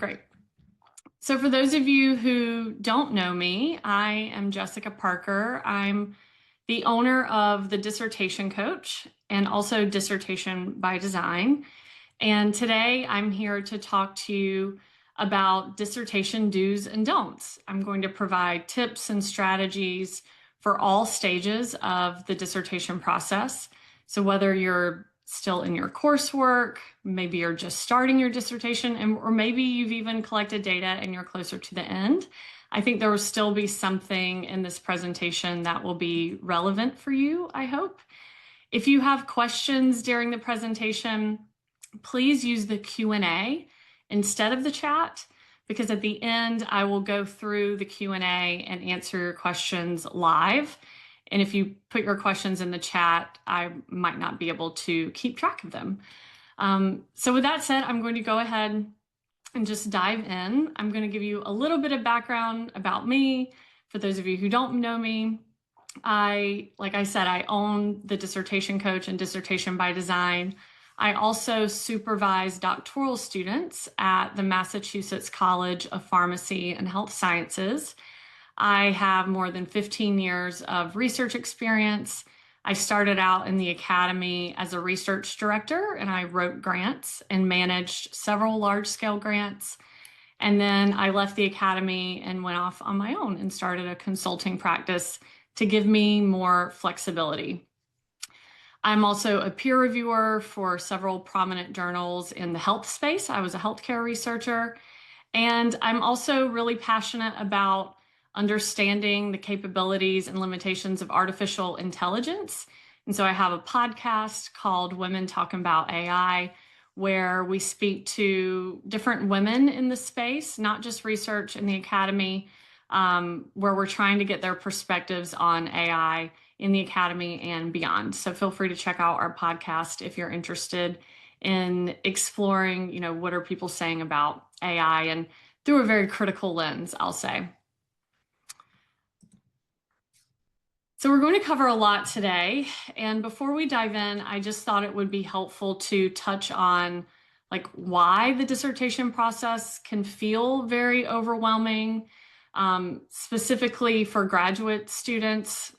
Great. So for those of you who don't know me, I am Jessica Parker. I'm the owner of the Dissertation Coach and also Dissertation by Design. And today I'm here to talk to you about dissertation do's and don'ts. I'm going to provide tips and strategies for all stages of the dissertation process. So whether you're still in your coursework, maybe you're just starting your dissertation, or maybe you've even collected data and you're closer to the end, I think there will still be something in this presentation that will be relevant for you, I hope. If you have questions during the presentation, please use the Q&A instead of the chat, because at the end, I will go through the Q&A and answer your questions live. And if you put your questions in the chat, I might not be able to keep track of them. So with that said, I'm going to go ahead and just dive in. I'm going to give you a little bit of background about me. For those of you who don't know me, like I said, I own the Dissertation Coach and Dissertation by Design. I also supervise doctoral students at the Massachusetts College of Pharmacy and Health Sciences. I have more than 15 years of research experience. I started out in the academy as a research director, and I wrote grants and managed several large-scale grants. And then I left the academy and went off on my own and started a consulting practice to give me more flexibility. I'm also a peer reviewer for several prominent journals in the health space. I was a healthcare researcher, and I'm also really passionate about understanding the capabilities and limitations of artificial intelligence. And so I have a podcast called Women Talking About AI, where we speak to different women in the space, not just research in the academy, where we're trying to get their perspectives on AI in the academy and beyond. So feel free to check out our podcast if you're interested in exploring, what are people saying about AI, and through a very critical lens, I'll say. So we're going to cover a lot today. And before we dive in, I just thought it would be helpful to touch on why the dissertation process can feel very overwhelming. Specifically for graduate students,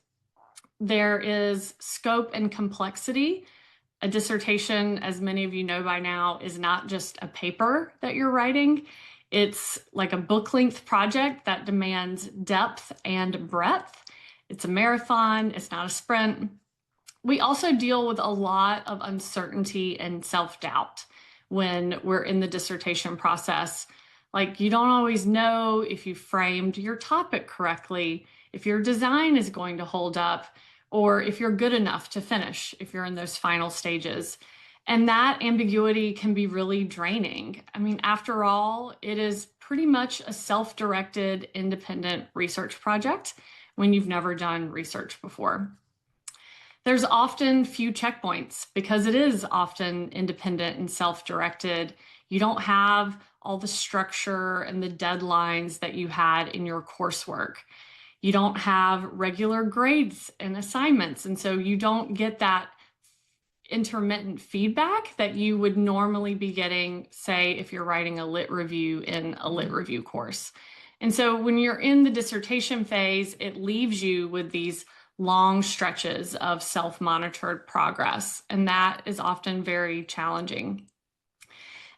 there is scope and complexity. A dissertation, as many of you know by now, is not just a paper that you're writing. It's like a book-length project that demands depth and breadth. It's a marathon, it's not a sprint. We also deal with a lot of uncertainty and self-doubt when we're in the dissertation process. You don't always know if you framed your topic correctly, if your design is going to hold up, or if you're good enough to finish, if you're in those final stages. And that ambiguity can be really draining. I mean, after all, it is pretty much a self-directed, independent research project when you've never done research before. There's often few checkpoints because it is often independent and self-directed. You don't have all the structure and the deadlines that you had in your coursework. You don't have regular grades and assignments, and so you don't get that intermittent feedback that you would normally be getting, say, if you're writing a lit review in a lit review course. And so when you're in the dissertation phase, it leaves you with these long stretches of self-monitored progress, and that is often very challenging.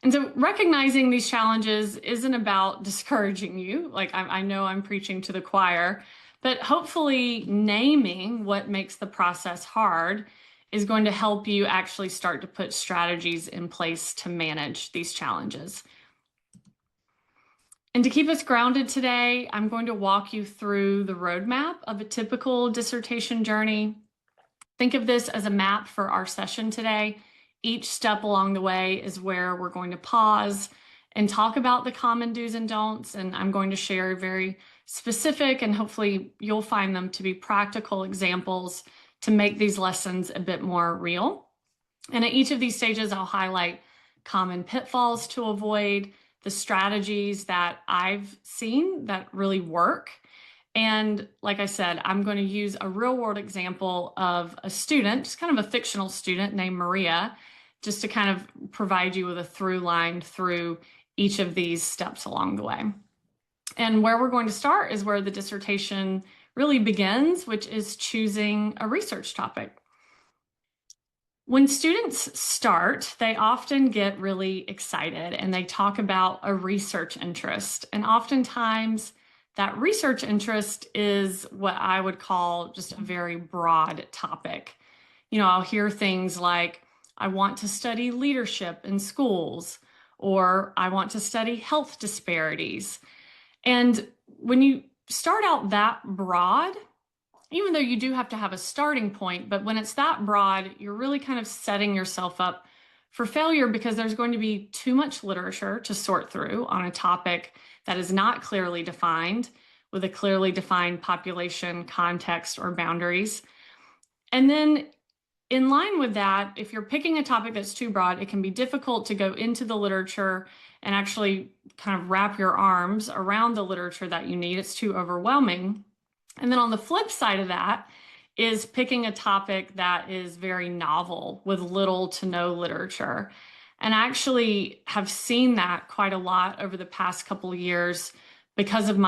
And so recognizing these challenges isn't about discouraging you. I know I'm preaching to the choir, but hopefully naming what makes the process hard is going to help you actually start to put strategies in place to manage these challenges. And to keep us grounded today, I'm going to walk you through the roadmap of a typical dissertation journey. Think of this as a map for our session today. Each step along the way is where we're going to pause and talk about the common do's and don'ts. And I'm going to share very specific, and hopefully you'll find them to be practical examples to make these lessons a bit more real. And at each of these stages, I'll highlight common pitfalls to avoid, the strategies that I've seen that really work. And like I said, I'm going to use a real world example of a student, just kind of a fictional student named Maria, just to kind of provide you with a through line through each of these steps along the way. And where we're going to start is where the dissertation really begins, which is choosing a research topic. When students start, they often get really excited and they talk about a research interest. And oftentimes, that research interest is what I would call just a very broad topic. I'll hear things like, I want to study leadership in schools, or I want to study health disparities. And when you start out that broad, even though you do have to have a starting point, but when it's that broad, you're really kind of setting yourself up for failure because there's going to be too much literature to sort through on a topic that is not clearly defined with a clearly defined population, context, or boundaries. And then in line with that, if you're picking a topic that's too broad, it can be difficult to go into the literature and actually kind of wrap your arms around the literature that you need. It's too overwhelming. And then on the flip side of that is picking a topic that is very novel with little to no literature. And I actually have seen that quite a lot over the past couple of years because of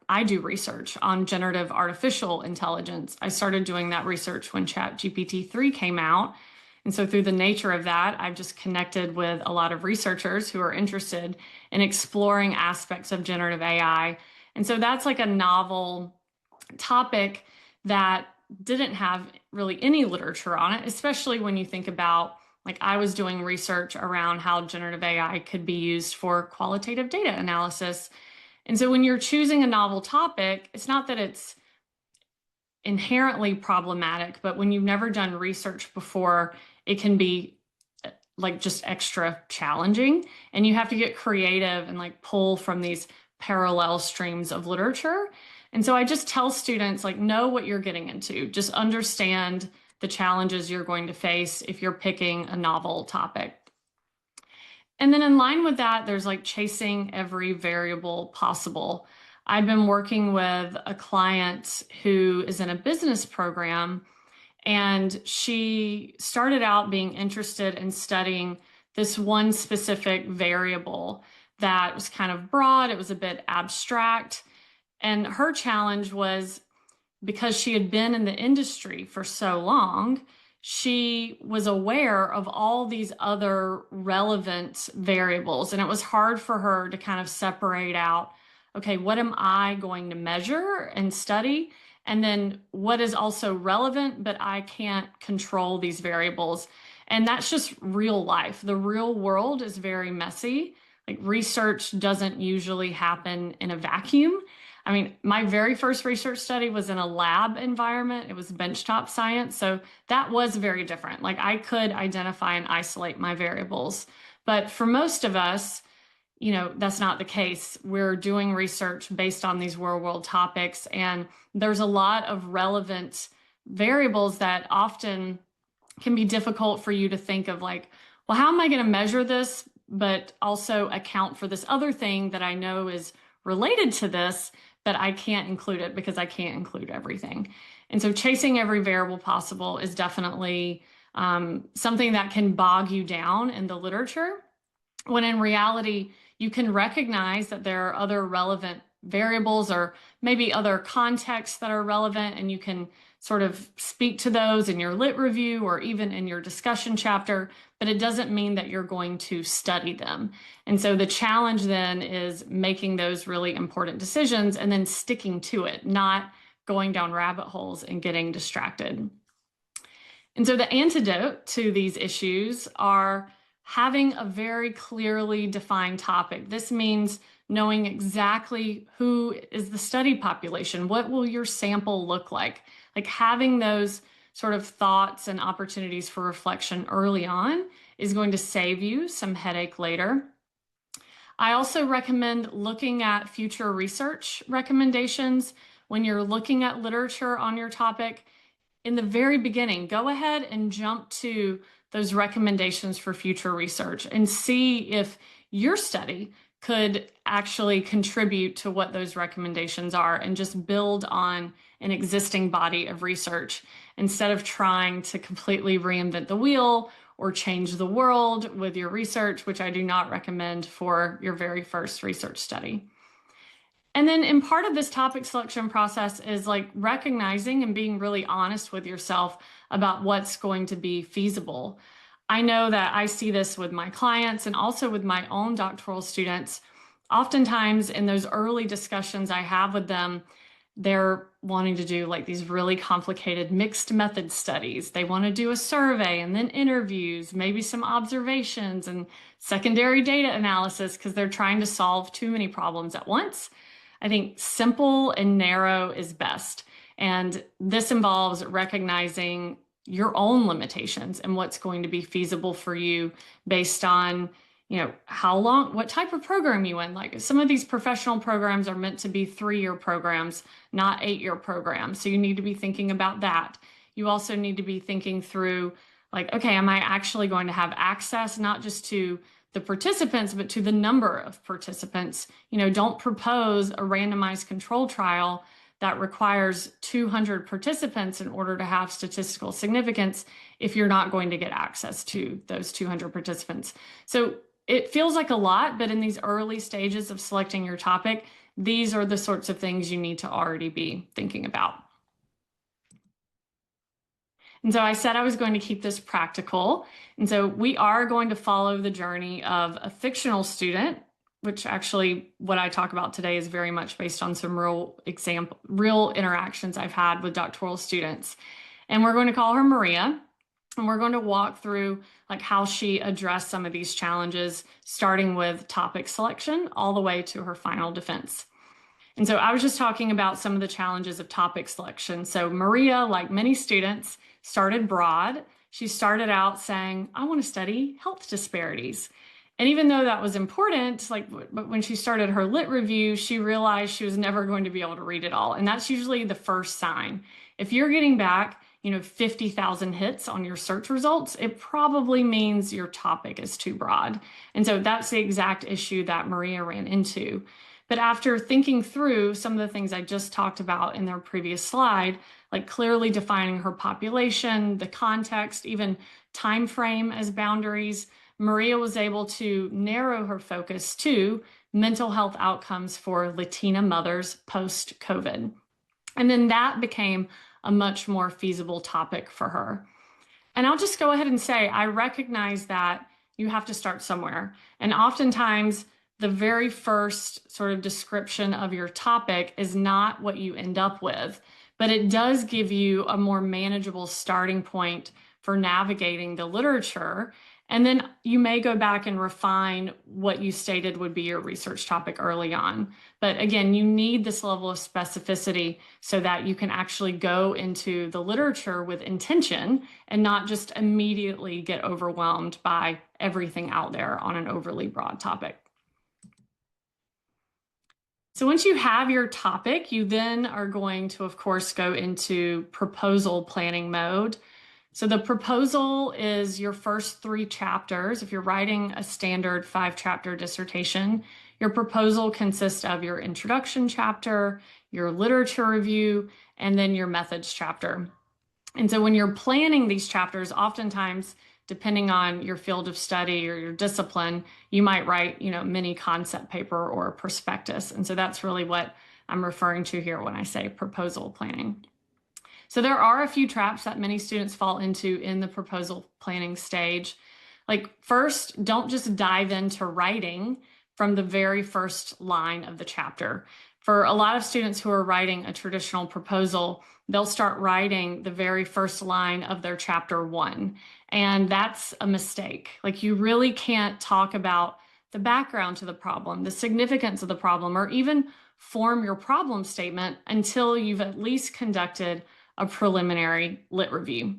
I do research on generative artificial intelligence. I started doing that research when ChatGPT-3 came out. And so through the nature of that, I've just connected with a lot of researchers who are interested in exploring aspects of generative AI. And so that's like a novel topic that didn't have really any literature on it, especially when you think about, like, I was doing research around how generative AI could be used for qualitative data analysis. And so when you're choosing a novel topic, it's not that it's inherently problematic, but when you've never done research before, it can be like just extra challenging, and you have to get creative and like pull from these parallel streams of literature. And so I just tell students, like, know what you're getting into. Just understand the challenges you're going to face if you're picking a novel topic. And then in line with that, there's like chasing every variable possible. I've been working with a client who is in a business program, and she started out being interested in studying this one specific variable that was kind of broad. It was a bit abstract. And her challenge was, because she had been in the industry for so long, she was aware of all these other relevant variables. And it was hard for her to kind of separate out, okay, what am I going to measure and study? And then what is also relevant, but I can't control these variables. And that's just real life. The real world is very messy. Like, research doesn't usually happen in a vacuum. I mean, my very first research study was in a lab environment. It was benchtop science. So that was very different. Like, I could identify and isolate my variables. But for most of us, that's not the case. We're doing research based on these real world topics, and there's a lot of relevant variables that often can be difficult for you to think of, like, well, how am I going to measure this, but also account for this other thing that I know is related to this, but I can't include it because I can't include everything. And so chasing every variable possible is definitely something that can bog you down in the literature, when in reality, you can recognize that there are other relevant variables or maybe other contexts that are relevant, and you can sort of speak to those in your lit review or even in your discussion chapter, but it doesn't mean that you're going to study them. And so the challenge then is making those really important decisions and then sticking to it, not going down rabbit holes and getting distracted. And so the antidote to these issues are having a very clearly defined topic. This means knowing exactly who is the study population. What will your sample look like? Like, having those sort of thoughts and opportunities for reflection early on is going to save you some headache later. I also recommend looking at future research recommendations when you're looking at literature on your topic. In the very beginning, go ahead and jump to those recommendations for future research and see if your study could actually contribute to what those recommendations are, and just build on an existing body of research instead of trying to completely reinvent the wheel or change the world with your research, which I do not recommend for your very first research study. And then in part of this topic selection process is like recognizing and being really honest with yourself about what's going to be feasible. I know that I see this with my clients and also with my own doctoral students. Oftentimes in those early discussions I have with them, they're wanting to do like these really complicated mixed method studies. They want to do a survey and then interviews, maybe some observations and secondary data analysis because they're trying to solve too many problems at once. I think simple and narrow is best. And this involves recognizing your own limitations and what's going to be feasible for you based on, how long, what type of program you in. Like some of these professional programs are meant to be 3-year programs, not 8-year programs. So you need to be thinking about that. You also need to be thinking through like, okay, am I actually going to have access not just to the participants, but to the number of participants? Don't propose a randomized control trial that requires 200 participants in order to have statistical significance if you're not going to get access to those 200 participants. So it feels like a lot, but in these early stages of selecting your topic, these are the sorts of things you need to already be thinking about. And so I said I was going to keep this practical. And so we are going to follow the journey of a fictional student, which actually what I talk about today is very much based on some real interactions I've had with doctoral students. And we're going to call her Maria. And we're going to walk through like how she addressed some of these challenges, starting with topic selection all the way to her final defense. And so I was just talking about some of the challenges of topic selection. So Maria, like many students, started broad. She started out saying, I want to study health disparities. And even though that was important, but when she started her lit review, she realized she was never going to be able to read it all. And that's usually the first sign. If you're getting back, 50,000 hits on your search results, it probably means your topic is too broad. And so that's the exact issue that Maria ran into. But after thinking through some of the things I just talked about in their previous slide, like clearly defining her population, the context, even time frame as boundaries, Maria was able to narrow her focus to mental health outcomes for Latina mothers post-COVID. And then that became a much more feasible topic for her. And I'll just go ahead and say, I recognize that you have to start somewhere. And oftentimes, the very first sort of description of your topic is not what you end up with, but it does give you a more manageable starting point for navigating the literature. And then you may go back and refine what you stated would be your research topic early on. But again, you need this level of specificity so that you can actually go into the literature with intention and not just immediately get overwhelmed by everything out there on an overly broad topic. So once you have your topic, you then are going to, of course, go into proposal planning mode. So the proposal is your first 3 chapters. If you're writing a standard 5-chapter dissertation, your proposal consists of your introduction chapter, your literature review, and then your methods chapter. And so when you're planning these chapters, oftentimes, depending on your field of study or your discipline, you might write, mini concept paper or a prospectus. And so that's really what I'm referring to here when I say proposal planning. So there are a few traps that many students fall into in the proposal planning stage. Like first, don't just dive into writing from the very first line of the chapter. For a lot of students who are writing a traditional proposal, they'll start writing the very first line of their chapter 1. And that's a mistake. Like you really can't talk about the background to the problem, the significance of the problem, or even form your problem statement until you've at least conducted a preliminary lit review.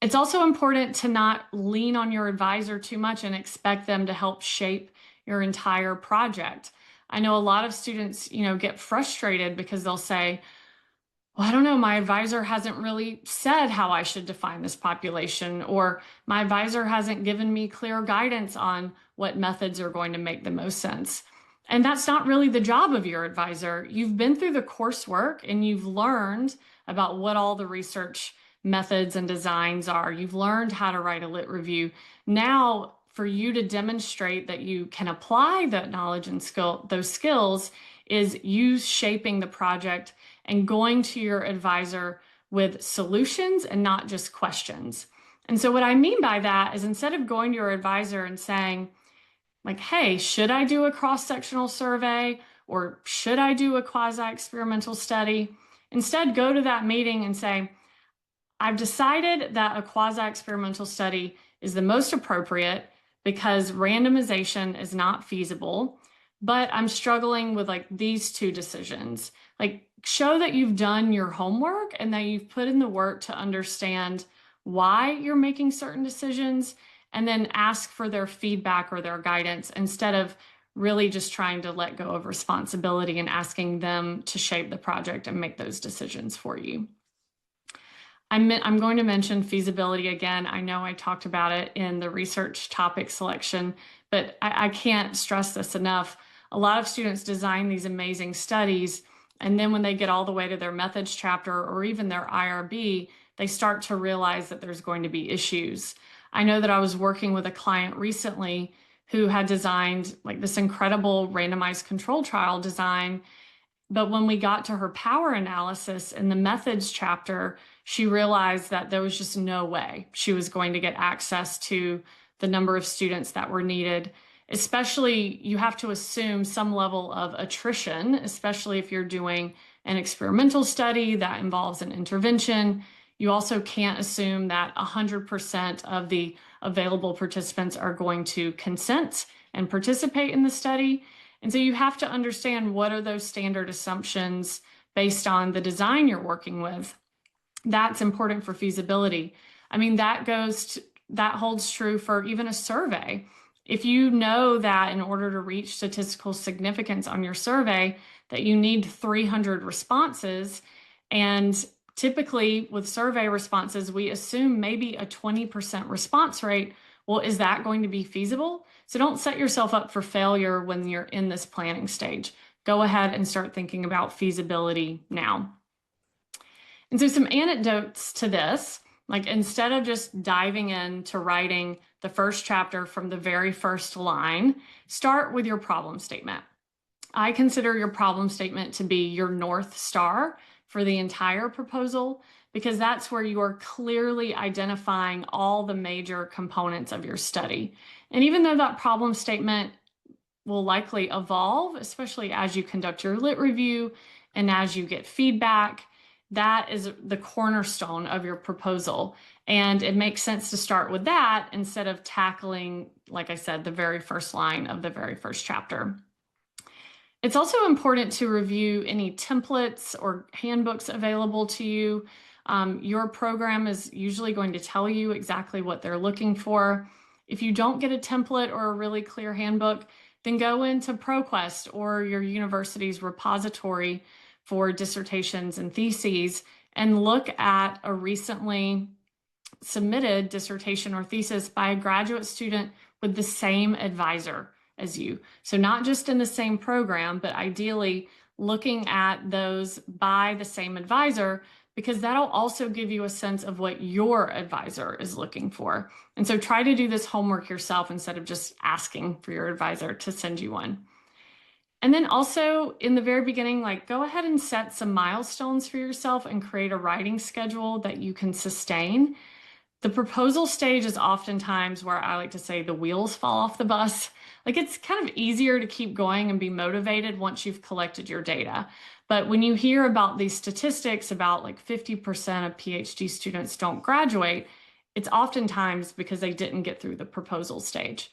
It's also important to not lean on your advisor too much and expect them to help shape your entire project. I know a lot of students, get frustrated because they'll say, well, I don't know, my advisor hasn't really said how I should define this population, or my advisor hasn't given me clear guidance on what methods are going to make the most sense. And that's not really the job of your advisor. You've been through the coursework and you've learned about what all the research methods and designs are. You've learned how to write a lit review. Now, for you to demonstrate that you can apply that knowledge and those skills, is you shaping the project and going to your advisor with solutions and not just questions. And so what I mean by that is, instead of going to your advisor and saying, like, hey, should I do a cross-sectional survey, or should I do a quasi-experimental study? Instead, go to that meeting and say, I've decided that a quasi-experimental study is the most appropriate because randomization is not feasible, but I'm struggling with like these two decisions. Like, show that you've done your homework and that you've put in the work to understand why you're making certain decisions, and then ask for their feedback or their guidance instead of really just trying to let go of responsibility and asking them to shape the project and make those decisions for you. I'm going to mention feasibility again. I know I talked about it in the research topic selection, but I can't stress this enough. A lot of students design these amazing studies, and then when they get all the way to their methods chapter or even their IRB, they start to realize that there's going to be issues. I know that I was working with a client recently who had designed like this incredible randomized control trial design, but when we got to her power analysis in the methods chapter, she realized that there was just no way she was going to get access to the number of students that were needed. Especially, you have to assume some level of attrition, especially if you're doing an experimental study that involves an intervention. You also can't assume that 100% of the available participants are going to consent and participate in the study. And so you have to understand, what are those standard assumptions based on the design you're working with. That's important for feasibility. I mean, that holds true for even a survey. If you know that in order to reach statistical significance on your survey, that you need 300 responses, and typically with survey responses, we assume maybe a 20% response rate. Well, is that going to be feasible? So don't set yourself up for failure when you're in this planning stage. Go ahead and start thinking about feasibility now. And so some anecdotes to this, like, instead of just diving into writing the first chapter from the very first line, start with your problem statement. I consider your problem statement to be your North Star for the entire proposal, because that's where you are clearly identifying all the major components of your study. And even though that problem statement will likely evolve, especially as you conduct your lit review and as you get feedback, that is the cornerstone of your proposal. And it makes sense to start with that instead of tackling, like I said, the very first line of the very first chapter. It's also important to review any templates or handbooks available to you. Your program is usually going to tell you exactly what they're looking for. If you don't get a template or a really clear handbook, then go into ProQuest or your university's repository for dissertations and theses and look at a recently submitted dissertation or thesis by a graduate student with the same advisor as you. So not just in the same program, but ideally looking at those by the same advisor, because that'll also give you a sense of what your advisor is looking for. And so try to do this homework yourself instead of just asking for your advisor to send you one. And then also in the very beginning, like, go ahead and set some milestones for yourself and create a writing schedule that you can sustain. The proposal stage is oftentimes where I like to say the wheels fall off the bus. Like, it's kind of easier to keep going and be motivated once you've collected your data. But when you hear about these statistics about like 50% of PhD students don't graduate, it's oftentimes because they didn't get through the proposal stage.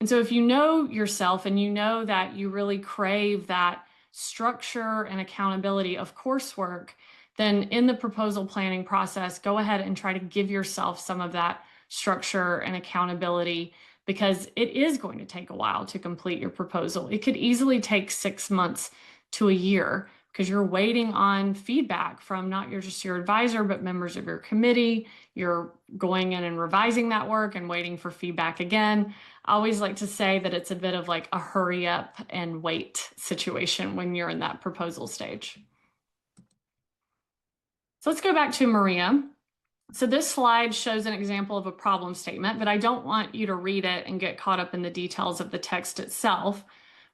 And so if you know yourself and you know that you really crave that structure and accountability of coursework, then in the proposal planning process, go ahead and try to give yourself some of that structure and accountability, because it is going to take a while to complete your proposal. It could easily take 6 months to a year, because you're waiting on feedback from not just your advisor, but members of your committee. You're going in and revising that work and waiting for feedback again. I always like to say that it's a bit of like a hurry up and wait situation when you're in that proposal stage. So let's go back to Maria. So this slide shows an example of a problem statement, but I don't want you to read it and get caught up in the details of the text itself.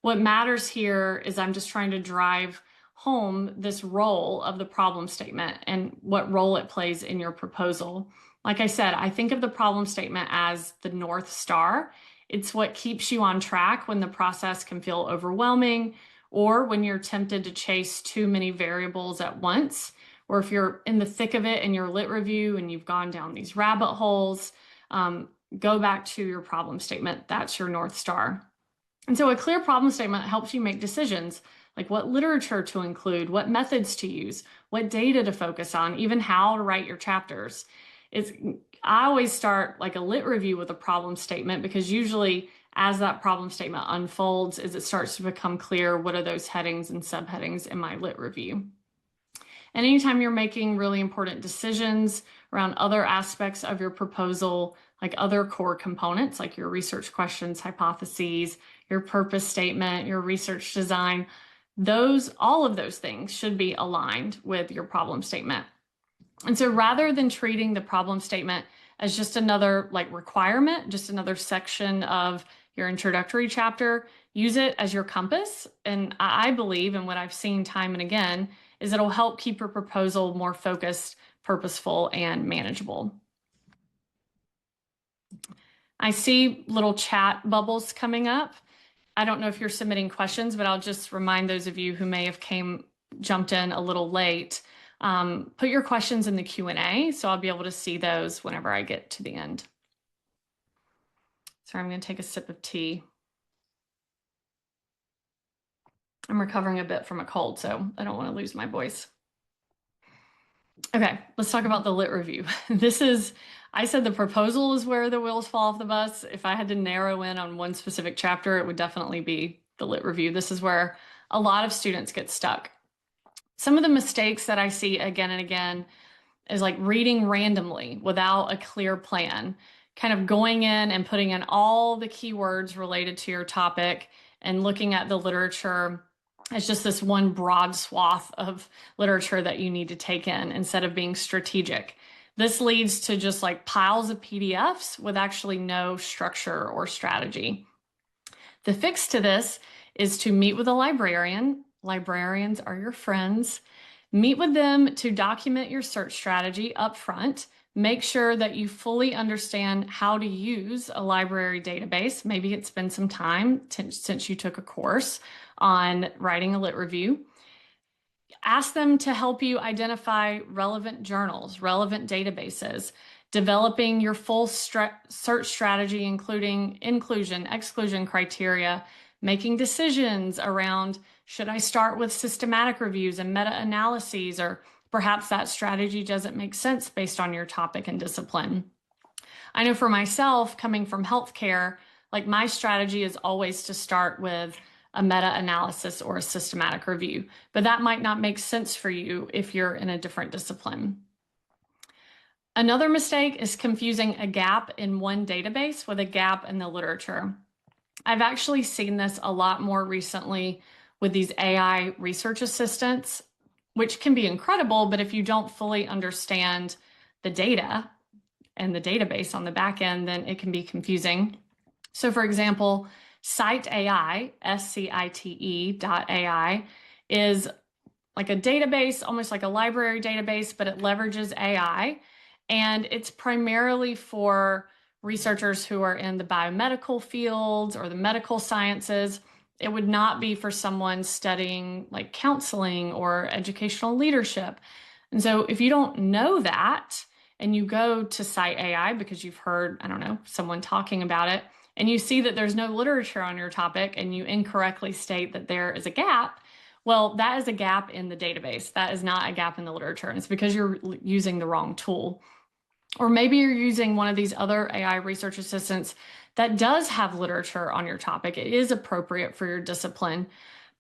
What matters here is I'm just trying to drive home this role of the problem statement and what role it plays in your proposal. Like I said, I think of the problem statement as the North Star. It's what keeps you on track when the process can feel overwhelming or when you're tempted to chase too many variables at once, or if you're in the thick of it in your lit review and you've gone down these rabbit holes, go back to your problem statement. That's your North Star. And so a clear problem statement helps you make decisions, like what literature to include, what methods to use, what data to focus on, even how to write your chapters. I always start like a lit review with a problem statement, because usually as that problem statement unfolds, as it starts to become clear, what are those headings and subheadings in my lit review. And anytime you're making really important decisions around other aspects of your proposal, like other core components, like your research questions, hypotheses, your purpose statement, your research design, all of those things should be aligned with your problem statement. And so rather than treating the problem statement as just another like requirement, just another section of your introductory chapter, use it as your compass. And I believe, and what I've seen time and again, is it'll help keep your proposal more focused, purposeful, and manageable. I see little chat bubbles coming up. I don't know if you're submitting questions, but I'll just remind those of you who may have jumped in a little late. Put your questions in the Q&A, so I'll be able to see those whenever I get to the end. Sorry, I'm going to take a sip of tea. I'm recovering a bit from a cold, so I don't want to lose my voice. Okay, let's talk about the lit review. I said the proposal is where the wheels fall off the bus. If I had to narrow in on one specific chapter, it would definitely be the lit review. This is where a lot of students get stuck. Some of the mistakes that I see again and again is like reading randomly without a clear plan, kind of going in and putting in all the keywords related to your topic and looking at the literature as just this one broad swath of literature that you need to take in instead of being strategic. This leads to just like piles of PDFs with actually no structure or strategy. The fix to this is to meet with a librarian. Librarians are your friends. Meet with them to document your search strategy up front. Make sure that you fully understand how to use a library database. Maybe it's been some time since you took a course on writing a lit review. Ask them to help you identify relevant journals, relevant databases, developing your full search strategy, including inclusion, exclusion criteria, making decisions around, should I start with systematic reviews and meta-analyses, or perhaps that strategy doesn't make sense based on your topic and discipline. I know for myself, coming from healthcare, like my strategy is always to start with a meta-analysis or a systematic review, but that might not make sense for you if you're in a different discipline. Another mistake is confusing a gap in one database with a gap in the literature. I've actually seen this a lot more recently with these AI research assistants, which can be incredible, but if you don't fully understand the data and the database on the back end, then it can be confusing. So for example, Cite AI, SCITE.ai, is like a database, almost like a library database, but it leverages AI. And it's primarily for researchers who are in the biomedical fields or the medical sciences. It would not be for someone studying like counseling or educational leadership. And so if you don't know that and you go to Cite AI because you've heard, I don't know, someone talking about it, and you see that there's no literature on your topic and you incorrectly state that there is a gap, well, that is a gap in the database. That is not a gap in the literature. And it's because you're using the wrong tool. Or maybe you're using one of these other AI research assistants that does have literature on your topic. It is appropriate for your discipline,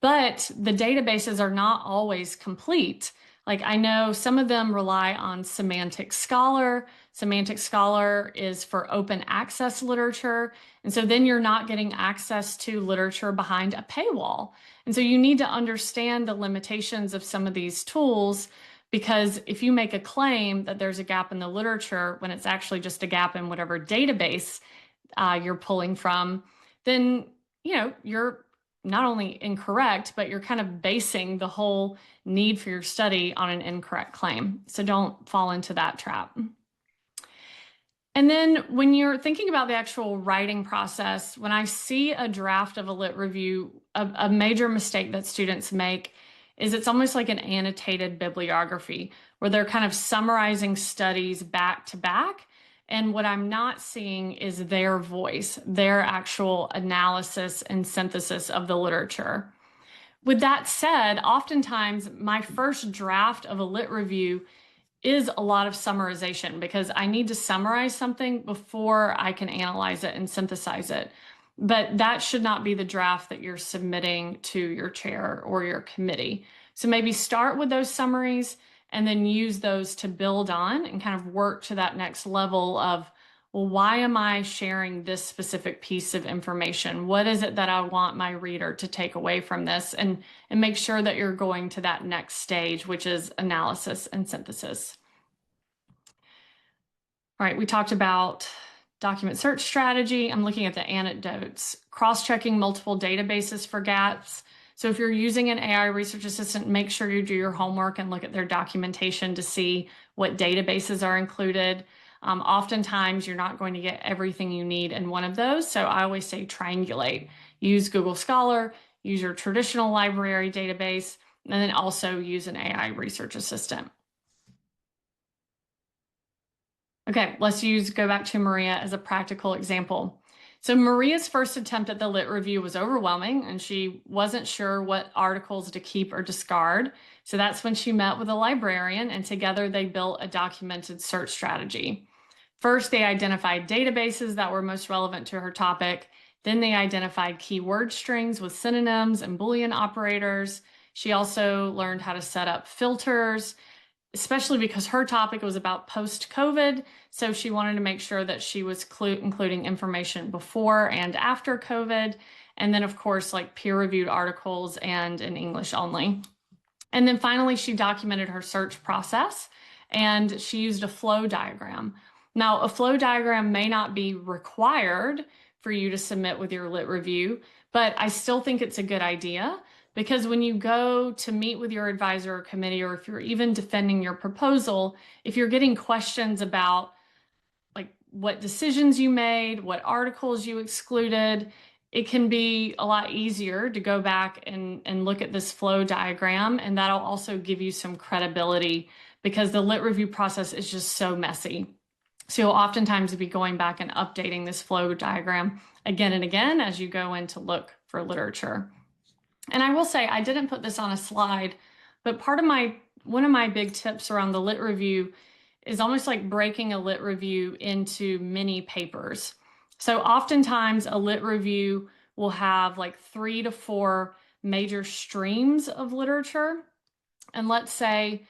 but the databases are not always complete. Like I know some of them rely on Semantic Scholar. Semantic Scholar is for open access literature. And so then you're not getting access to literature behind a paywall. And so you need to understand the limitations of some of these tools Because if you make a claim that there's a gap in the literature when it's actually just a gap in whatever database you're pulling from, then you're not only incorrect, but you're kind of basing the whole need for your study on an incorrect claim. So don't fall into that trap. And then when you're thinking about the actual writing process, when I see a draft of a lit review, a major mistake that students make is it's almost like an annotated bibliography where they're kind of summarizing studies back to back. And what I'm not seeing is their voice, their actual analysis and synthesis of the literature. With that said, oftentimes my first draft of a lit review is a lot of summarization because I need to summarize something before I can analyze it and synthesize it. But that should not be the draft that you're submitting to your chair or your committee. So maybe start with those summaries and then use those to build on and kind of work to that next level of, well, why am I sharing this specific piece of information? What is it that I want my reader to take away from this? And make sure that you're going to that next stage, which is analysis and synthesis. All right, we talked about document search strategy. I'm looking at the anecdotes, cross-checking multiple databases for gaps. So if you're using an AI research assistant, make sure you do your homework and look at their documentation to see what databases are included. Oftentimes, you're not going to get everything you need in one of those. So I always say triangulate. Use Google Scholar, use your traditional library database, and then also use an AI research assistant. Okay, let's go back to Maria as a practical example. So Maria's first attempt at the lit review was overwhelming and she wasn't sure what articles to keep or discard. So that's when she met with a librarian and together they built a documented search strategy. First, they identified databases that were most relevant to her topic. Then they identified keyword strings with synonyms and Boolean operators. She also learned how to set up filters, especially because her topic was about post-COVID. So she wanted to make sure that she was including information before and after COVID. And then of course, like peer-reviewed articles and in English only. And then finally, she documented her search process and she used a flow diagram. Now, a flow diagram may not be required for you to submit with your lit review, but I still think it's a good idea because when you go to meet with your advisor or committee, or if you're even defending your proposal, if you're getting questions about like what decisions you made, what articles you excluded, it can be a lot easier to go back and look at this flow diagram, and that'll also give you some credibility because the lit review process is just so messy. So you'll oftentimes be going back and updating this flow diagram again and again as you go in to look for literature. And I will say, I didn't put this on a slide, but one of my big tips around the lit review is almost like breaking a lit review into mini papers. So oftentimes a lit review will have like 3 to 4 major streams of literature. And let's say,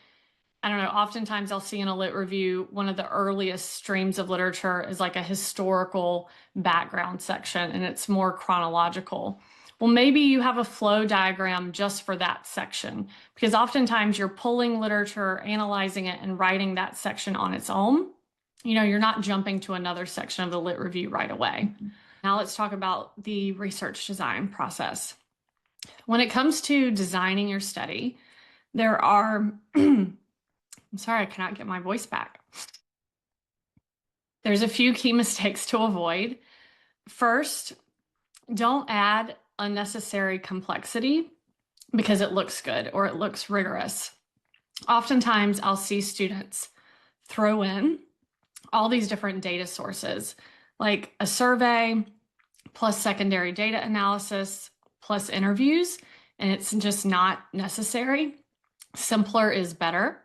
I don't know, oftentimes I'll see in a lit review, one of the earliest streams of literature is like a historical background section and it's more chronological. Well, maybe you have a flow diagram just for that section because oftentimes you're pulling literature, analyzing it, and writing that section on its own. You're not jumping to another section of the lit review right away. Now let's talk about the research design process. When it comes to designing your study, there are, I'm sorry, I cannot get my voice back. There's a few key mistakes to avoid. First, don't add unnecessary complexity because it looks good or it looks rigorous. Oftentimes I'll see students throw in all these different data sources, like a survey plus secondary data analysis plus interviews, and it's just not necessary. Simpler is better.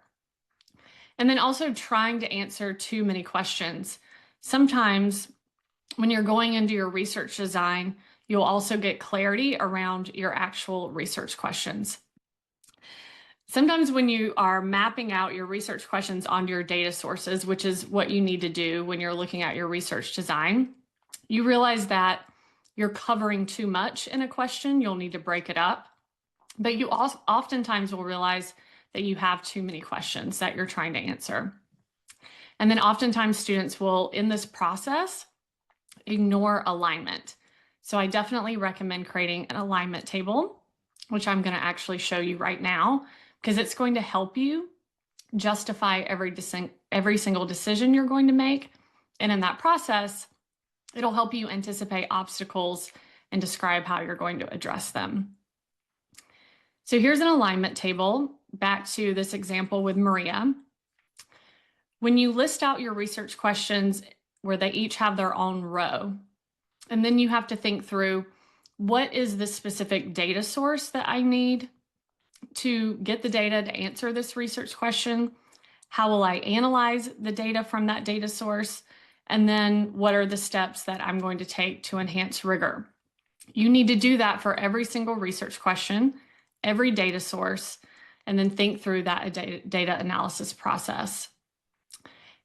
And then also trying to answer too many questions. Sometimes when you're going into your research design, you'll also get clarity around your actual research questions. Sometimes when you are mapping out your research questions onto your data sources, which is what you need to do when you're looking at your research design, you realize that you're covering too much in a question. You'll need to break it up. But you also oftentimes will realize that you have too many questions that you're trying to answer. And then oftentimes students will, in this process, ignore alignment. So I definitely recommend creating an alignment table, which I'm going to actually show you right now, because it's going to help you justify every single decision you're going to make. And in that process, it'll help you anticipate obstacles and describe how you're going to address them. So here's an alignment table. Back to this example with Maria. When you list out your research questions where they each have their own row, and then you have to think through, what is the specific data source that I need to get the data to answer this research question? How will I analyze the data from that data source? And then what are the steps that I'm going to take to enhance rigor? You need to do that for every single research question, every data source, and then think through that data analysis process.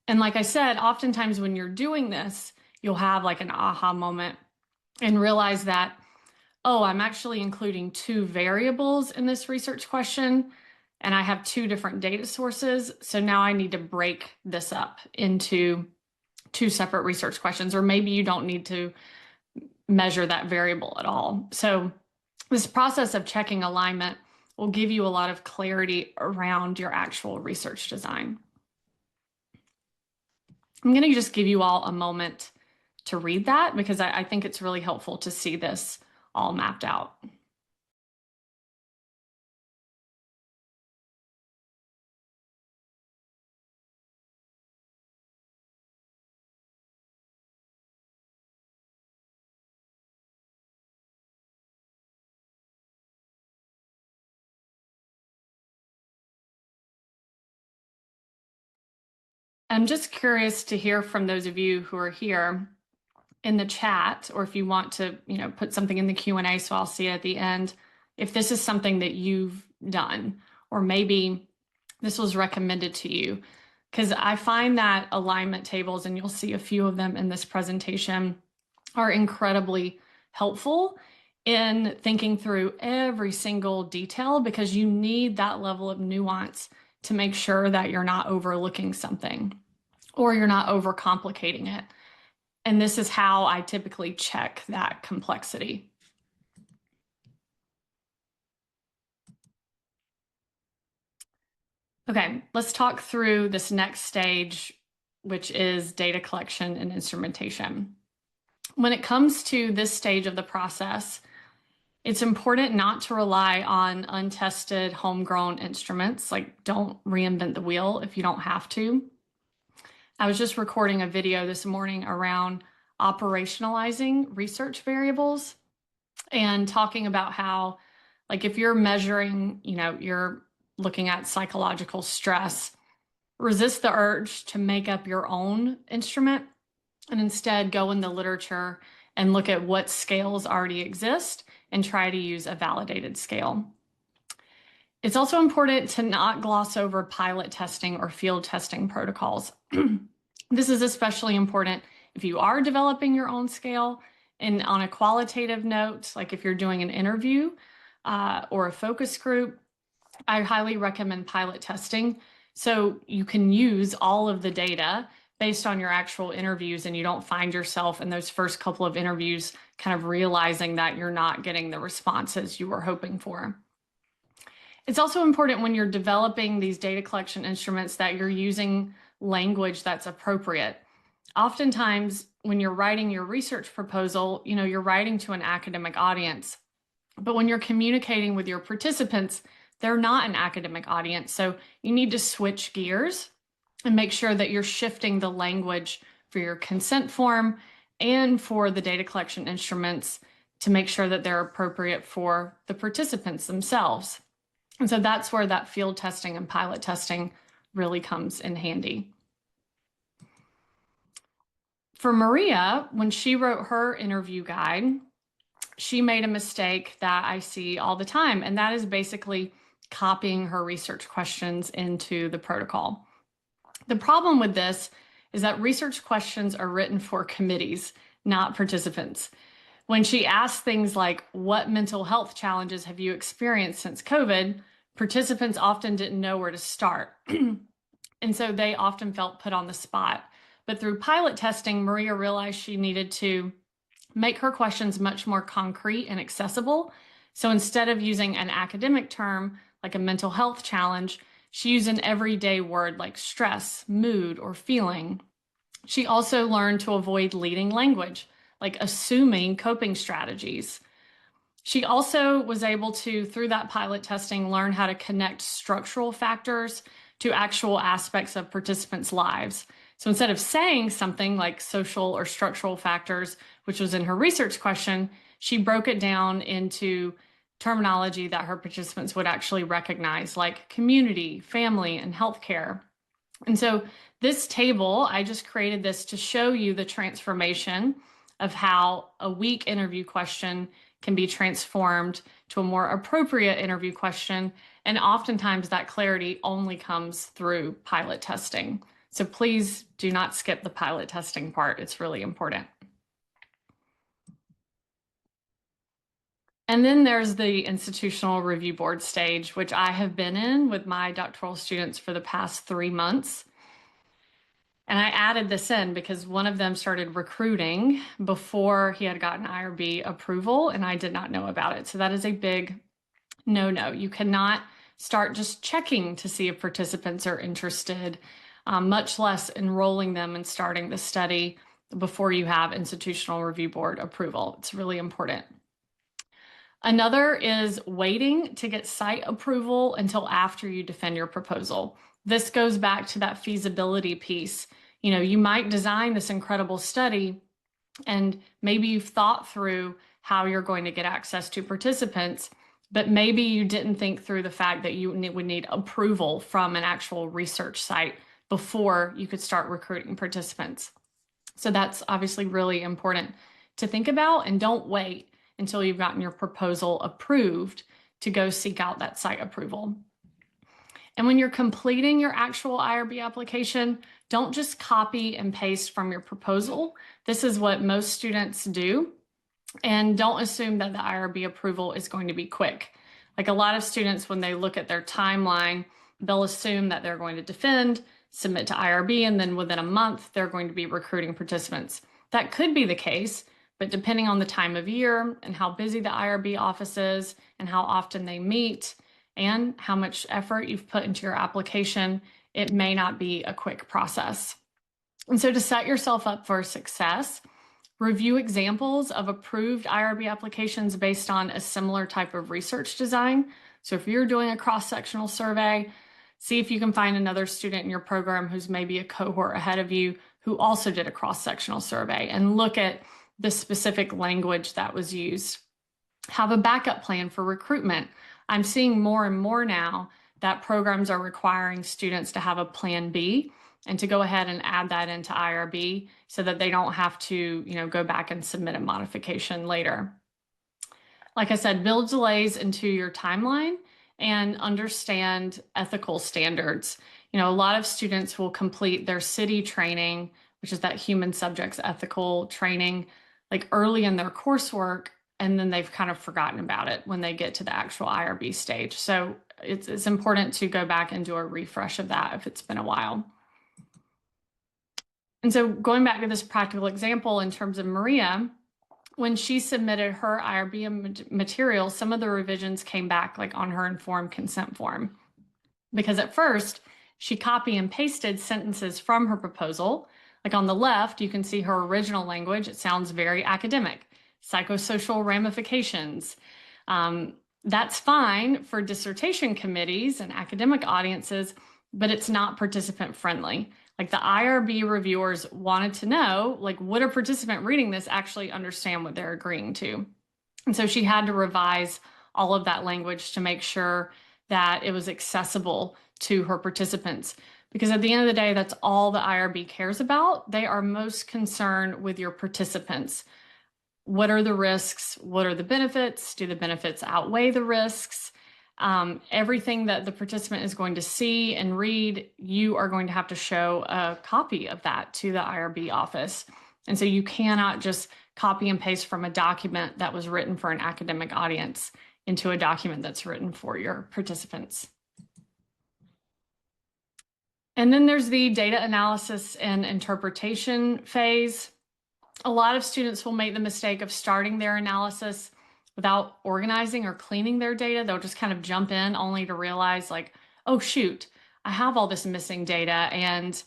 And like I said, oftentimes when you're doing this, you'll have like an aha moment and realize that, oh, I'm actually including 2 variables in this research question, and I have 2 different data sources. So now I need to break this up into 2 separate research questions, or maybe you don't need to measure that variable at all. So this process of checking alignment will give you a lot of clarity around your actual research design. I'm going to just give you all a moment to read that because I think it's really helpful to see this all mapped out. I'm just curious to hear from those of you who are here in the chat, or if you want to, put something in the Q&A so I'll see it at the end, if this is something that you've done, or maybe this was recommended to you. Because I find that alignment tables, and you'll see a few of them in this presentation, are incredibly helpful in thinking through every single detail, because you need that level of nuance to make sure that you're not overlooking something or you're not overcomplicating it. And this is how I typically check that complexity. Okay, let's talk through this next stage, which is data collection and instrumentation. When it comes to this stage of the process, it's important not to rely on untested, homegrown instruments. Like, don't reinvent the wheel if you don't have to. I was just recording a video this morning around operationalizing research variables and talking about how, like, if you're measuring, you're looking at psychological stress, resist the urge to make up your own instrument and instead go in the literature and look at what scales already exist and try to use a validated scale. It's also important to not gloss over pilot testing or field testing protocols. This is especially important if you are developing your own scale. And on a qualitative note, like if you're doing an interview or a focus group, I highly recommend pilot testing so you can use all of the data based on your actual interviews, and you don't find yourself in those first couple of interviews kind of realizing that you're not getting the responses you were hoping for. It's also important when you're developing these data collection instruments that you're using language that's appropriate. Oftentimes, when you're writing your research proposal, you're writing to an academic audience. But when you're communicating with your participants, they're not an academic audience. So you need to switch gears and make sure that you're shifting the language for your consent form and for the data collection instruments to make sure that they're appropriate for the participants themselves. And so that's where that field testing and pilot testing really comes in handy. For Maria, when she wrote her interview guide, she made a mistake that I see all the time, and that is basically copying her research questions into the protocol. The problem with this is that research questions are written for committees, not participants. When she asked things like, what mental health challenges have you experienced since COVID? Participants often didn't know where to start, and so they often felt put on the spot. But through pilot testing, Maria realized she needed to make her questions much more concrete and accessible. So instead of using an academic term like a mental health challenge, she used an everyday word like stress, mood, or feeling. She also learned to avoid leading language, like assuming coping strategies. She also was able to, through that pilot testing, learn how to connect structural factors to actual aspects of participants' lives. So instead of saying something like social or structural factors, which was in her research question, she broke it down into terminology that her participants would actually recognize, like community, family, and healthcare. And so this table, I just created this to show you the transformation of how a weak interview question can be transformed to a more appropriate interview question. And oftentimes that clarity only comes through pilot testing. So please do not skip the pilot testing part. It's really important. And then there's the institutional review board stage, which I have been in with my doctoral students for the past 3 months. And I added this in because one of them started recruiting before he had gotten IRB approval, and I did not know about it. So that is a big no. You cannot start just checking to see if participants are interested, much less enrolling them and starting the study before you have institutional review board approval. It's really important. Another is waiting to get site approval until after you defend your proposal. This goes back to that feasibility piece. You know, you might design this incredible study and maybe you've thought through how you're going to get access to participants, but maybe you didn't think through the fact that you would need approval from an actual research site before you could start recruiting participants. So that's obviously really important to think about, and don't wait until you've gotten your proposal approved to go seek out that site approval. And when you're completing your actual IRB application, don't just copy and paste from your proposal. This is what most students do. And don't assume that the IRB approval is going to be quick. Like a lot of students, when they look at their timeline, they'll assume that they're going to defend, submit to IRB, and then within a month, they're going to be recruiting participants. That could be the case, but depending on the time of year and how busy the IRB office is and how often they meet and how much effort you've put into your application, it may not be a quick process. And so to set yourself up for success, review examples of approved IRB applications based on a similar type of research design. So if you're doing a cross-sectional survey, see if you can find another student in your program who's maybe a cohort ahead of you who also did a cross-sectional survey, and look at the specific language that was used. Have a backup plan for recruitment. I'm seeing more and more now that programs are requiring students to have a plan B and to go ahead and add that into IRB so that they don't have to, go back and submit a modification later. Like I said, build delays into your timeline and understand ethical standards. A lot of students will complete their city training, which is that human subjects ethical training, like early in their coursework, and then they've kind of forgotten about it when they get to the actual IRB stage. So it's important to go back and do a refresh of that if it's been a while. And so going back to this practical example in terms of Maria, when she submitted her IRB material, some of the revisions came back like on her informed consent form. Because at first, she copy and pasted sentences from her proposal. Like on the left, you can see her original language. It sounds very academic. Psychosocial ramifications. That's fine for dissertation committees and academic audiences, but it's not participant friendly. Like the IRB reviewers wanted to know, like, would a participant reading this actually understand what they're agreeing to? And so she had to revise all of that language to make sure that it was accessible to her participants. Because at the end of the day, that's all the IRB cares about. They are most concerned with your participants. What are the risks? What are the benefits? Do the benefits outweigh the risks? Everything that the participant is going to see and read, you are going to have to show a copy of that to the IRB office. And so you cannot just copy and paste from a document that was written for an academic audience. into a document that's written for your participants. And then there's the data analysis and interpretation phase. A lot of students will make the mistake of starting their analysis without organizing or cleaning their data. They'll just kind of jump in only to realize like, oh shoot, I have all this missing data and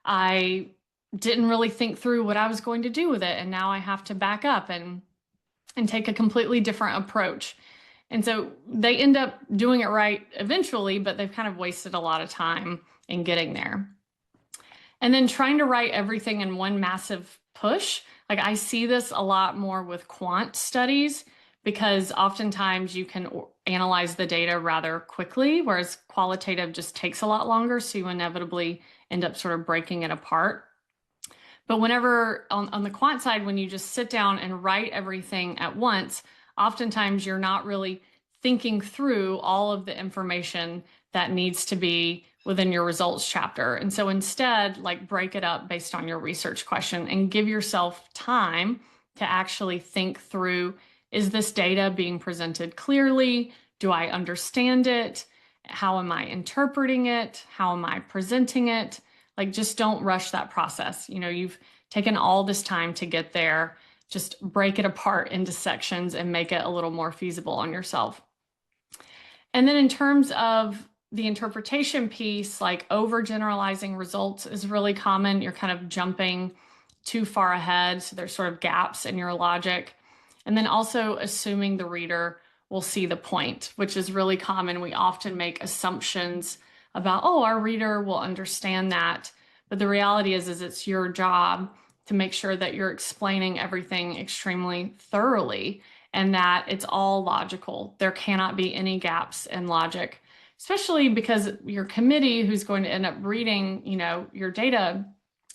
I didn't really think through what I was going to do with it. And now I have to back up and take a completely different approach. And so they end up doing it right eventually, but they've kind of wasted a lot of time in getting there. And then trying to write everything in one massive push. Like I see this a lot more with quant studies because oftentimes you can analyze the data rather quickly, whereas qualitative just takes a lot longer. So you inevitably end up sort of breaking it apart. But whenever on the quant side, when you just sit down and write everything at once, oftentimes you're not really thinking through all of the information that needs to be within your results chapter. And so instead, like break it up based on your research question and give yourself time to actually think through, is this data being presented clearly? Do I understand it? How am I interpreting it? How am I presenting it? Like, just don't rush that process. You know, you've taken all this time to get there. Just break it apart into sections and make it a little more feasible on yourself. And then in terms of the interpretation piece, like overgeneralizing results is really common. You're kind of jumping too far ahead. So there's sort of gaps in your logic. And then also assuming the reader will see the point, which is really common. We often make assumptions about, oh, our reader will understand that. But the reality is it's your job to make sure that you're explaining everything extremely thoroughly and that it's all logical. There cannot be any gaps in logic, especially because your committee who's going to end up reading, you know, your data,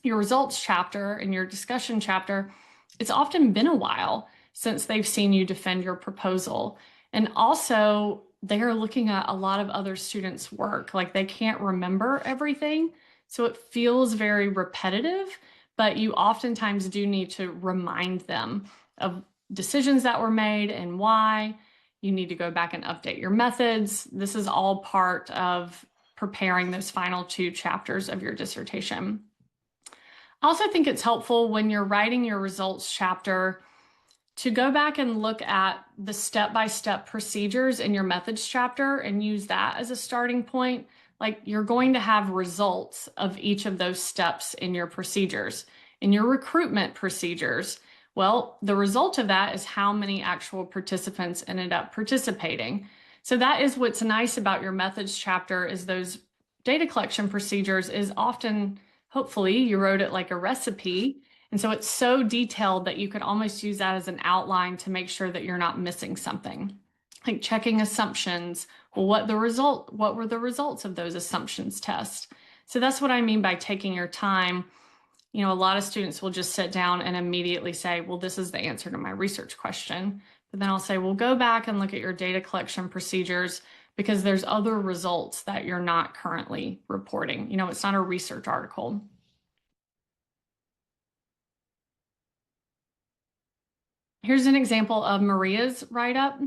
your results chapter and your discussion chapter, it's often been a while since they've seen you defend your proposal. And also, they are looking at a lot of other students' work. Like they can't remember everything. So it feels very repetitive, but you oftentimes do need to remind them of decisions that were made and why. You need to go back and update your methods. This is all part of preparing those final 2 chapters of your dissertation. I also think it's helpful when you're writing your results chapter to go back and look at the step-by-step procedures in your methods chapter and use that as a starting point. Like you're going to have results of each of those steps in your procedures. In your recruitment procedures, well, the result of that is how many actual participants ended up participating. So that is what's nice about your methods chapter is those data collection procedures is often, hopefully, you wrote it like a recipe. And so it's so detailed that you could almost use that as an outline to make sure that you're not missing something. Like checking assumptions. Well, what were the results of those assumptions tests? So that's what I mean by taking your time. You know, a lot of students will just sit down and immediately say, well, this is the answer to my research question. But then I'll say, well, go back and look at your data collection procedures because there's other results that you're not currently reporting. You know, it's not a research article. Here's an example of Maria's write-up.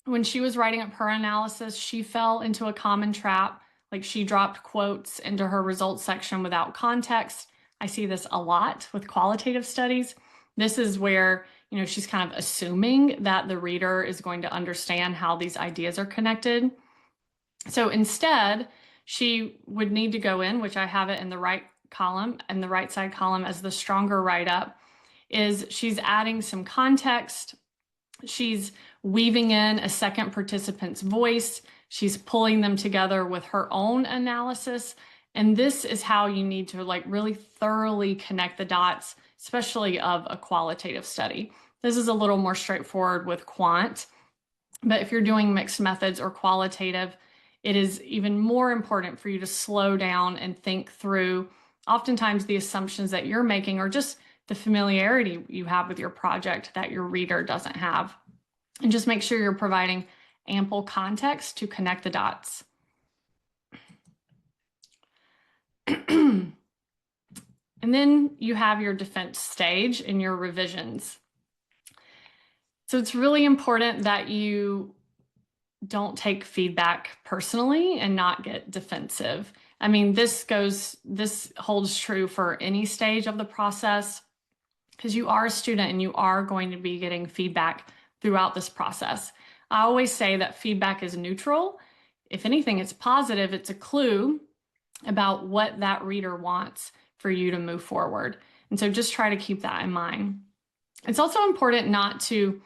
When she was writing up her analysis, she fell into a common trap. Like she dropped quotes into her results section without context. I see this a lot with qualitative studies. This is where, you know, she's kind of assuming that the reader is going to understand how these ideas are connected. So instead, she would need to go in, which I have it in the right column and the right side column as the stronger write-up, is she's adding some context. She's weaving in a second participant's voice. She's pulling them together with her own analysis. And this is how you need to like really thoroughly connect the dots, especially of a qualitative study. This is a little more straightforward with quant, but if you're doing mixed methods or qualitative, it is even more important for you to slow down and think through oftentimes the assumptions that you're making or just the familiarity you have with your project that your reader doesn't have. And just make sure you're providing ample context to connect the dots. And then you have your defense stage and your revisions. So it's really important that you don't take feedback personally and not get defensive. I mean, this holds true for any stage of the process because you are a student and you are going to be getting feedback throughout this process. I always say that feedback is neutral. If anything, it's positive. It's a clue about what that reader wants for you to move forward. And so just try to keep that in mind. It's also important not to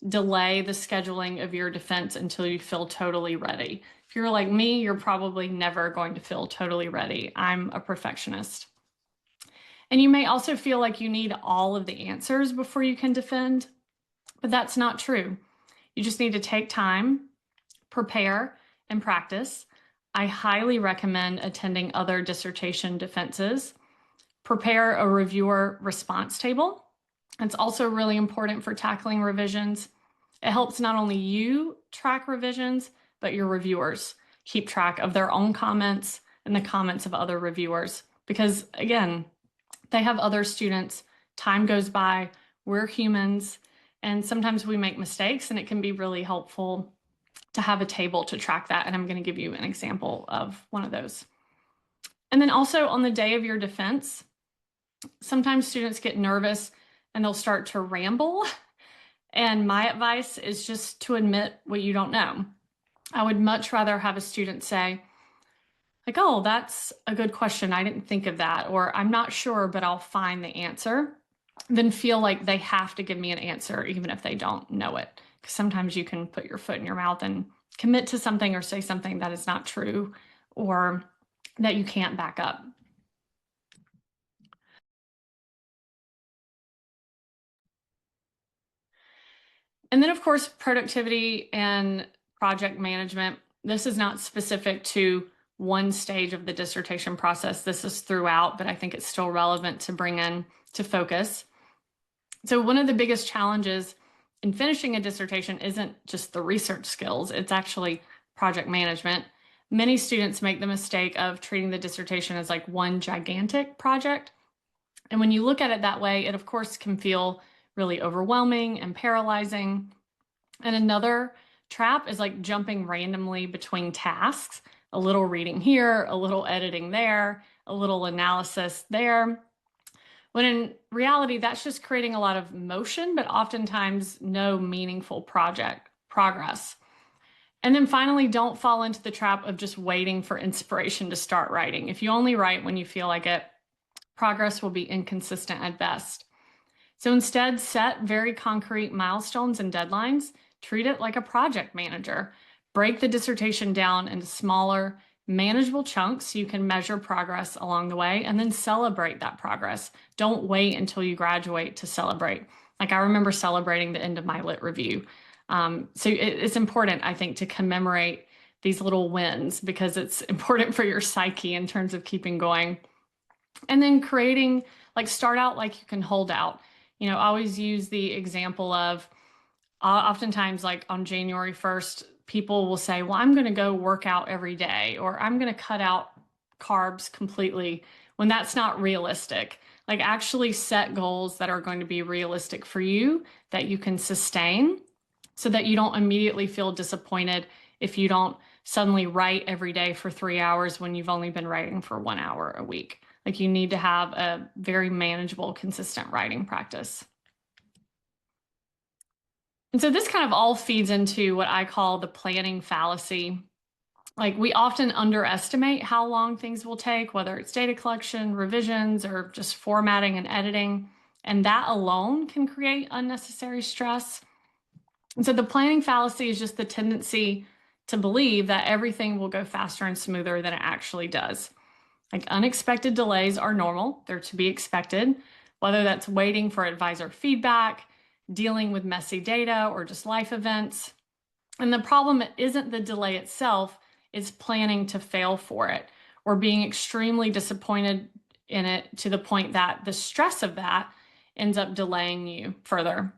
delay the scheduling of your defense until you feel totally ready. If you're like me, you're probably never going to feel totally ready. I'm a perfectionist. And you may also feel like you need all of the answers before you can defend, but that's not true. You just need to take time, prepare, and practice. I highly recommend attending other dissertation defenses. Prepare a reviewer response table. It's also really important for tackling revisions. It helps not only you track revisions, but your reviewers keep track of their own comments and the comments of other reviewers. Because again, they have other students, time goes by, we're humans, and sometimes we make mistakes, and it can be really helpful to have a table to track that. And I'm going to give you an example of one of those. And then also on the day of your defense, sometimes students get nervous and they'll start to ramble. And my advice is just to admit what you don't know. I would much rather have a student say, like, oh, that's a good question. I didn't think of that. Or I'm not sure, but I'll find the answer, than feel like they have to give me an answer, even if they don't know it. Because sometimes you can put your foot in your mouth and commit to something or say something that is not true or that you can't back up. And then, of course, productivity and project management. This is not specific to one stage of the dissertation process. This is throughout, but I think it's still relevant to bring in to focus. So one of the biggest challenges in finishing a dissertation isn't just the research skills, it's actually project management. Many students make the mistake of treating the dissertation as like one gigantic project. And when you look at it that way, it of course can feel really overwhelming and paralyzing. And another trap is like jumping randomly between tasks, a little reading here, a little editing there, a little analysis there. When in reality, that's just creating a lot of motion, but oftentimes no meaningful project progress. And then finally, don't fall into the trap of just waiting for inspiration to start writing. If you only write when you feel like it, progress will be inconsistent at best. So instead, set very concrete milestones and deadlines. Treat it like a project manager. Break the dissertation down into smaller, manageable chunks so you can measure progress along the way and then celebrate that progress. Don't wait until you graduate to celebrate. Like I remember celebrating the end of my lit review. So it's important, I think, to commemorate these little wins because it's important for your psyche in terms of keeping going. And then creating, like start out like you can hold out. You know, always use the example of oftentimes like on January 1st, people will say, well, I'm going to go work out every day, or I'm going to cut out carbs completely, when that's not realistic. Like actually set goals that are going to be realistic for you, that you can sustain, so that you don't immediately feel disappointed if you don't suddenly write every day for 3 hours when you've only been writing for 1 hour a week. Like you need to have a very manageable, consistent writing practice. And so this kind of all feeds into what I call the planning fallacy. Like we often underestimate how long things will take, whether it's data collection, revisions, or just formatting and editing. And that alone can create unnecessary stress. And so the planning fallacy is just the tendency to believe that everything will go faster and smoother than it actually does. Like unexpected delays are normal, they're to be expected, whether that's waiting for advisor feedback, dealing with messy data, or just life events. And the problem isn't the delay itself, it's planning to fail for it or being extremely disappointed in it to the point that the stress of that ends up delaying you further.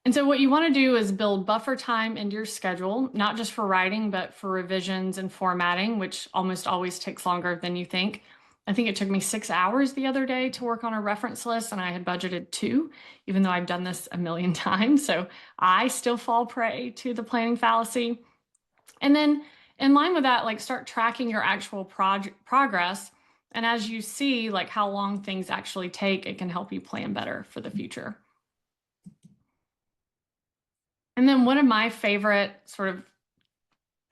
And so what you want to do is build buffer time into your schedule, not just for writing, but for revisions and formatting, which almost always takes longer than you think. I think it took me 6 hours the other day to work on a reference list, and I had budgeted 2, even though I've done this a million times. So I still fall prey to the planning fallacy. And then in line with that, like start tracking your actual progress. And as you see like how long things actually take, it can help you plan better for the future. And then one of my favorite sort of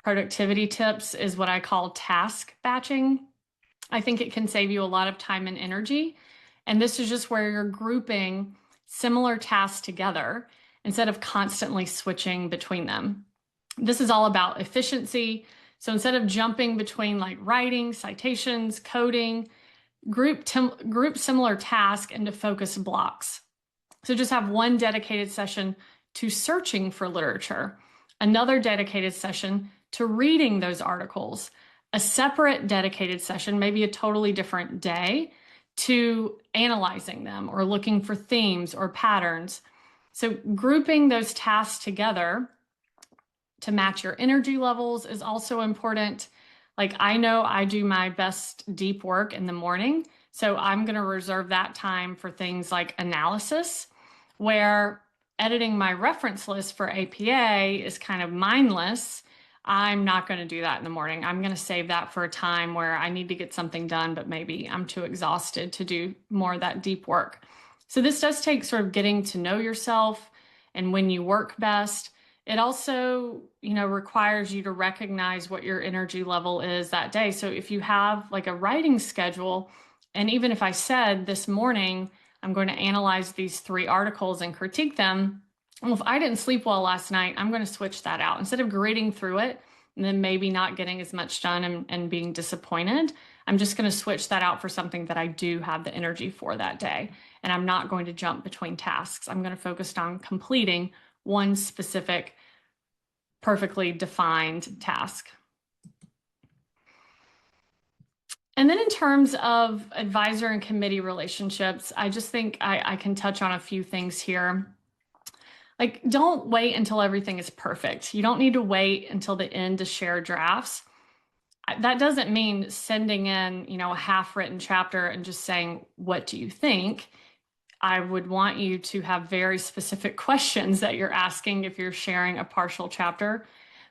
productivity tips is what I call task batching. I think it can save you a lot of time and energy. And this is just where you're grouping similar tasks together instead of constantly switching between them. This is all about efficiency. So instead of jumping between like writing, citations, coding, group similar tasks into focus blocks. So just have one dedicated session to searching for literature, another dedicated session to reading those articles, a separate dedicated session, maybe a totally different day, to analyzing them or looking for themes or patterns. So grouping those tasks together to match your energy levels is also important. Like I know I do my best deep work in the morning, so I'm going to reserve that time for things like analysis, where editing my reference list for APA is kind of mindless. I'm not going to do that in the morning. I'm going to save that for a time where I need to get something done, but maybe I'm too exhausted to do more of that deep work. So this does take sort of getting to know yourself and when you work best. It also, requires you to recognize what your energy level is that day. So if you have like a writing schedule, and even if I said this morning, I'm going to analyze these 3 articles and critique them. Well, if I didn't sleep well last night, I'm going to switch that out. Instead of gritting through it and then maybe not getting as much done and being disappointed, I'm just going to switch that out for something that I do have the energy for that day. And I'm not going to jump between tasks. I'm going to focus on completing one specific, perfectly defined task. And then in terms of advisor and committee relationships, I just think I can touch on a few things here. Like, don't wait until everything is perfect. You don't need to wait until the end to share drafts. That doesn't mean sending in, a half-written chapter and just saying, what do you think? I would want you to have very specific questions that you're asking if you're sharing a partial chapter.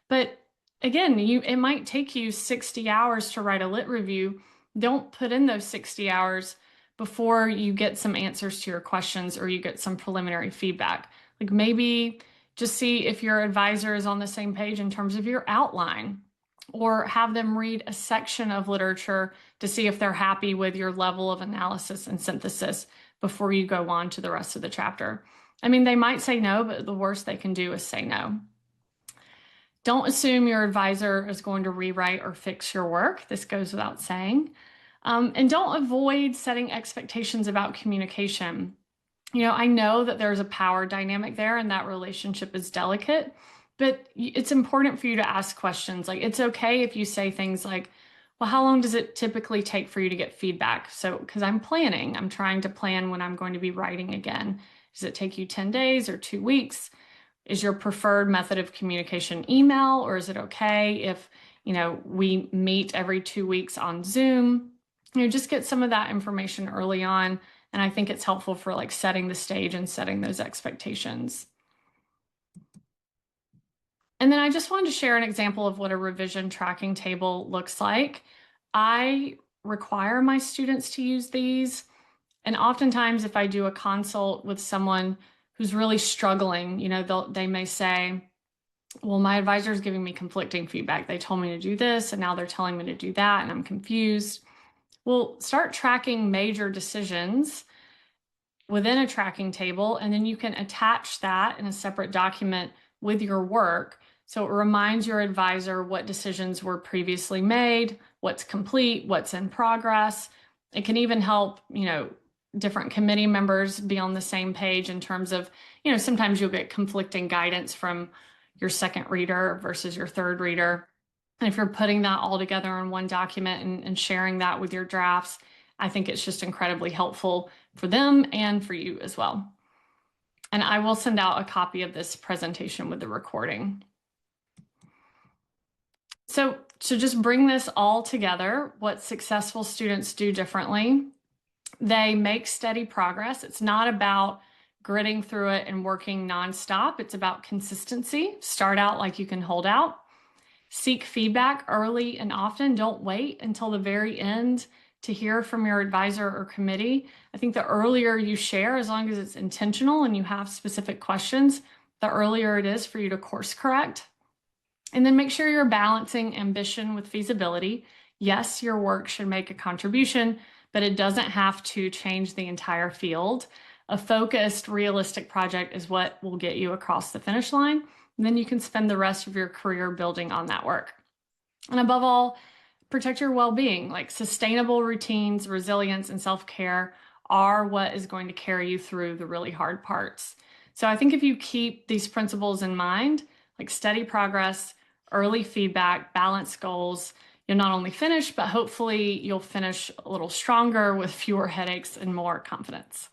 But again, it might take you 60 hours to write a lit review. Don't put in those 60 hours before you get some answers to your questions or you get some preliminary feedback. Like maybe just see if your advisor is on the same page in terms of your outline, or have them read a section of literature to see if they're happy with your level of analysis and synthesis before you go on to the rest of the chapter. I mean, they might say no, but the worst they can do is say no. Don't assume your advisor is going to rewrite or fix your work. This goes without saying. And don't avoid setting expectations about communication. I know that there's a power dynamic there and that relationship is delicate, but it's important for you to ask questions. Like, it's okay if you say things like, well, how long does it typically take for you to get feedback? So, because I'm trying to plan when I'm going to be writing again. Does it take you 10 days or 2 weeks? Is your preferred method of communication email, or is it okay if, we meet every 2 weeks on Zoom? Just get some of that information early on. And I think it's helpful for like setting the stage and setting those expectations. And then I just wanted to share an example of what a revision tracking table looks like. I require my students to use these. And oftentimes if I do a consult with someone who's really struggling, they may say, well, my advisor is giving me conflicting feedback. They told me to do this and now they're telling me to do that and I'm confused. Well, start tracking major decisions within a tracking table, and then you can attach that in a separate document with your work. So it reminds your advisor what decisions were previously made, what's complete, what's in progress. It can even help, different committee members be on the same page in terms of, sometimes you'll get conflicting guidance from your second reader versus your third reader. And if you're putting that all together in one document and sharing that with your drafts, I think it's just incredibly helpful for them and for you as well. And I will send out a copy of this presentation with the recording. So to just bring this all together, what successful students do differently, they make steady progress. It's not about gritting through it and working nonstop. It's about consistency. Start out like you can hold out. Seek feedback early and often. Don't wait until the very end to hear from your advisor or committee. I think the earlier you share, as long as it's intentional and you have specific questions, the earlier it is for you to course correct. And then make sure you're balancing ambition with feasibility. Yes, your work should make a contribution, but it doesn't have to change the entire field. A focused, realistic project is what will get you across the finish line. And then you can spend the rest of your career building on that work. And above all, protect your well-being. Like sustainable routines, resilience, and self-care are what is going to carry you through the really hard parts. So I think if you keep these principles in mind, like steady progress, early feedback, balanced goals, you'll not only finish, but hopefully you'll finish a little stronger with fewer headaches and more confidence.